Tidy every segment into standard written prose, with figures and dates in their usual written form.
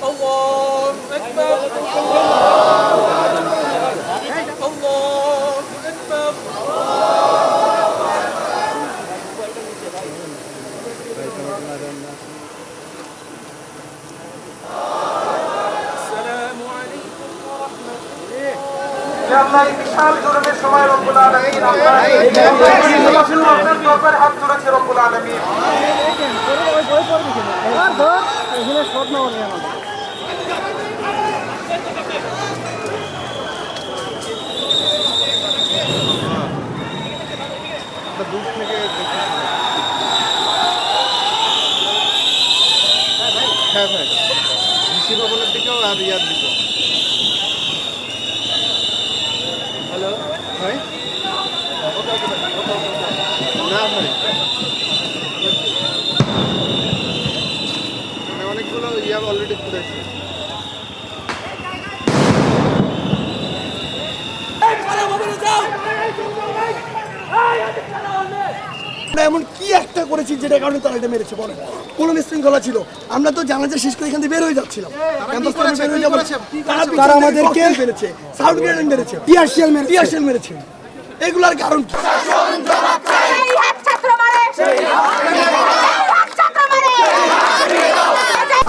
الله أكبر الله أكبر السلام عليكم ورحمة الله আল্লাহ এই বিশাল জুলুমের সময় রব্বুল আলামিন আপনার দরবারে হাত তুলেছে রব্বুল আলামিন। হ্যাঁ ভাই ডিসি ভবনের দিকেও আর ইয়ার দিকেও। হ্যালো ভাই, না ভাই মানে অনেকগুলো ইয়া অলরেডি ফুটেছে। এমন কি একটা করেছি যেটা কারণে তারা এটা মেরেছে বলেন? কোন শৃঙ্খলা ছিল? আমরা তো জানাজা শেষ করে এখান থেকে বের হয়ে যাচ্ছিলাম। তারা আমাদেরকে মেরেছে, সাউন্ড গ্রেনেড মেরেছে, টিয়ারশেল মেরেছে। এগুলার কারণ কি?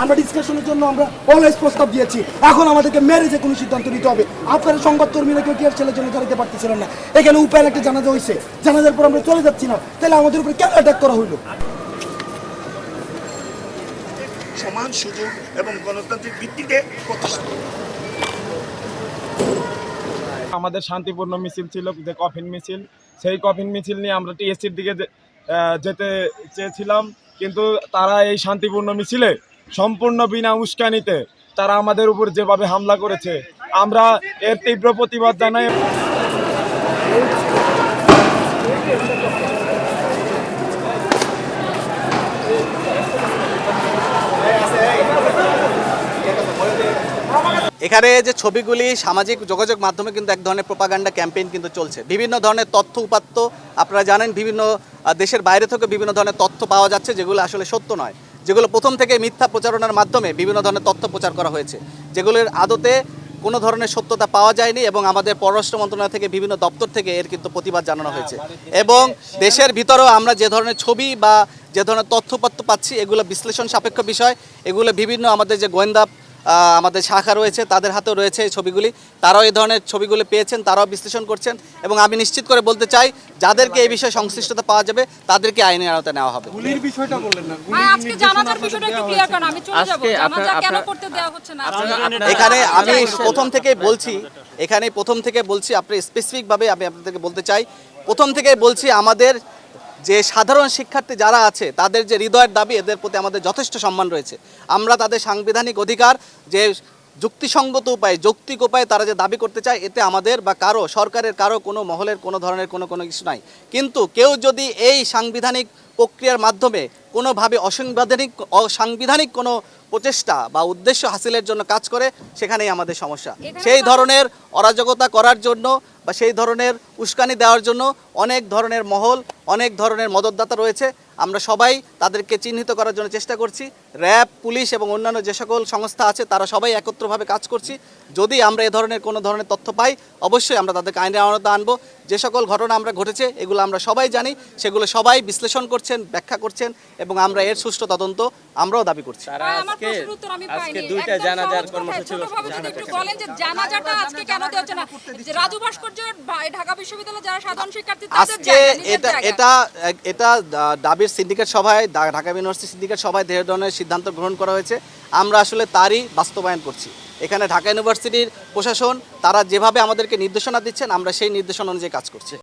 আমরা ডিসকাশনের জন্য আমরা অলওয়েজ প্রস্তাব দিয়েছি। এখন আমাদেরকে মেরে যে কোনো সিদ্ধান্ত নিতে হবে। আপনারা সংবাদকর্মীরা কেউ টিয়ারশেলের জন্য দাঁড়াতে পারতেছিলেন না। এখানে উপায় একটা জানাজা হয়েছে, জানাজার পর আমরা চলে যাচ্ছি না, তাহলে আমাদের উপরে কেন অ্যাটাক করা হইলো? সমান সুযোগ এবং গণতান্ত্রিক ভিত্তিতে আমাদের শান্তিপূর্ণ মিছিল ছিল, যে কফিন মিছিল, সেই কফিন মিছিল নিয়ে আমরা টিএসসির দিকে যেতে চেয়েছিলাম, কিন্তু তারা এই শান্তিপূর্ণ মিছিলে সম্পূর্ণ বিনা উস্কানিতে তারা আমাদের উপর যেভাবে হামলা করেছে, আমরা এর তীব্র প্রতিবাদ জানাই। এখানে যে ছবিগুলি সামাজিক যোগাযোগ মাধ্যমে কিন্তু এক ধরনের প্রোপাগান্ডা ক্যাম্পেইন কিন্তু চলছে। বিভিন্ন ধরনের তথ্য উপাত্ত আপনারা জানেন, বিভিন্ন দেশের বাইরে থেকে বিভিন্ন ধরনের তথ্য পাওয়া যাচ্ছে যেগুলো আসলে সত্য নয়, যেগুলো প্রথম থেকে মিথ্যা প্রচারণার মাধ্যমে বিভিন্ন ধরনের তথ্য প্রচার করা হয়েছে, যেগুলোর আদতে কোনো ধরনের সত্যতা পাওয়া যায়নি। এবং আমাদের পররাষ্ট্র মন্ত্রণালয় থেকে বিভিন্ন দপ্তর থেকে এর কিন্তু প্রতিবাদ জানানো হয়েছে। এবং দেশের ভিতরেও আমরা যে ধরনের ছবি বা যে ধরনের তথ্যপত্র পাচ্ছি, এগুলো বিশ্লেষণ সাপেক্ষ বিষয়। এগুলো বিভিন্ন আমাদের যে গোয়েন্দা আমাদের শাখা রয়েছে তাদের হাতেও রয়েছে এই ছবিগুলি, তারাও এই ধরনের ছবিগুলি পেয়েছেন, তারাও বিশ্লেষণ করছেন। এবং আমি নিশ্চিত করে বলতে চাই, যাদেরকে এই বিষয়ে সংশ্লিষ্টতা পাওয়া যাবে তাদেরকে আইনের আওতায় নেওয়া হবে। গুলির বিষয়টা বললেন না, আজকে জানাজার বিষয়টা একটু ক্লিয়ার করুন। আমি চলে যাব, জানাজা কেন করতে দেওয়া হচ্ছে না? এখানে আমি প্রথম থেকে বলছি, আপনি স্পেসিফিকভাবে আমি আপনাদেরকে বলতে চাই, প্রথম থেকেই বলছি, আমাদের যে সাধারণ শিক্ষার্থী যারা আছে তাদের যে হৃদয়ের দাবি, এদের প্রতি আমাদের যথেষ্ট সম্মান রয়েছে। আমরা তাদের সাংবিধানিক অধিকার যে যুক্তিসঙ্গত উপায়ে, যৌক্তিক উপায়ে তারা যে দাবি করতে চায়, এতে আমাদের বা কারো সরকারের কারো কোনো মহলের কোনো ধরনের কোনো কিছু নাই। কিন্তু কেউ যদি এই সাংবিধানিক প্রক্রিয়ার মাধ্যমে কোনোভাবে অসাংবিধানিক কোনো প্রচেষ্টা বা উদ্দেশ্য হাসিলের জন্য কাজ করে, সেখানেই আমাদের সমস্যা। সেই ধরনের অরাজকতা করার জন্য বা সেই ধরনের উস্কানি দেওয়ার জন্য অনেক ধরনের মহল, অনেক ধরনের মদতদাতা রয়েছে। আমরা সবাই তাদেরকে চিহ্নিত করার জন্য চেষ্টা করছি। র্যাব, পুলিশ এবং অন্যান্য যে সকল সংস্থা আছে তারা সবাই একত্রভাবে কাজ করছি। যদি আমরা এ ধরনের কোনো ধরনের তথ্য পাই, অবশ্যই আমরা তাদেরকে আইনের আওতায় আনবো। যে সকল ঘটনা আমরা ঘটেছে এগুলো আমরা সবাই জানি, সেগুলো সবাই বিশ্লেষণ করছেন, ব্যাখ্যা করছেন, এবং আমরা এর সুষ্ঠু তদন্ত আমরাও দাবি করছি। আজকে দুইটা জানাজার কর্মসূচি বলেন যে জানাজাটা আজকে কেন দেওয়া হচ্ছে না? যে রাজু ভাস্কর্য ঢাকা বিশ্ববিদ্যালয়ের যারা সাধারণ শিক্ষার্থী আজকে এটা দাবির সিন্ডিকেট সভায়, ঢাকা ইউনিভার্সিটি সিন্ডিকেট সভায় যে ধরনের সিদ্ধান্ত গ্রহণ করা হয়েছে, আমরা আসলে তারই বাস্তবায়ন করছি। এখানে ঢাকা ইউনিভার্সিটির প্রশাসন তারা যেভাবে আমাদেরকে নির্দেশনা দিচ্ছেন, আমরা সেই নির্দেশনা অনুযায়ী কাজ করছি।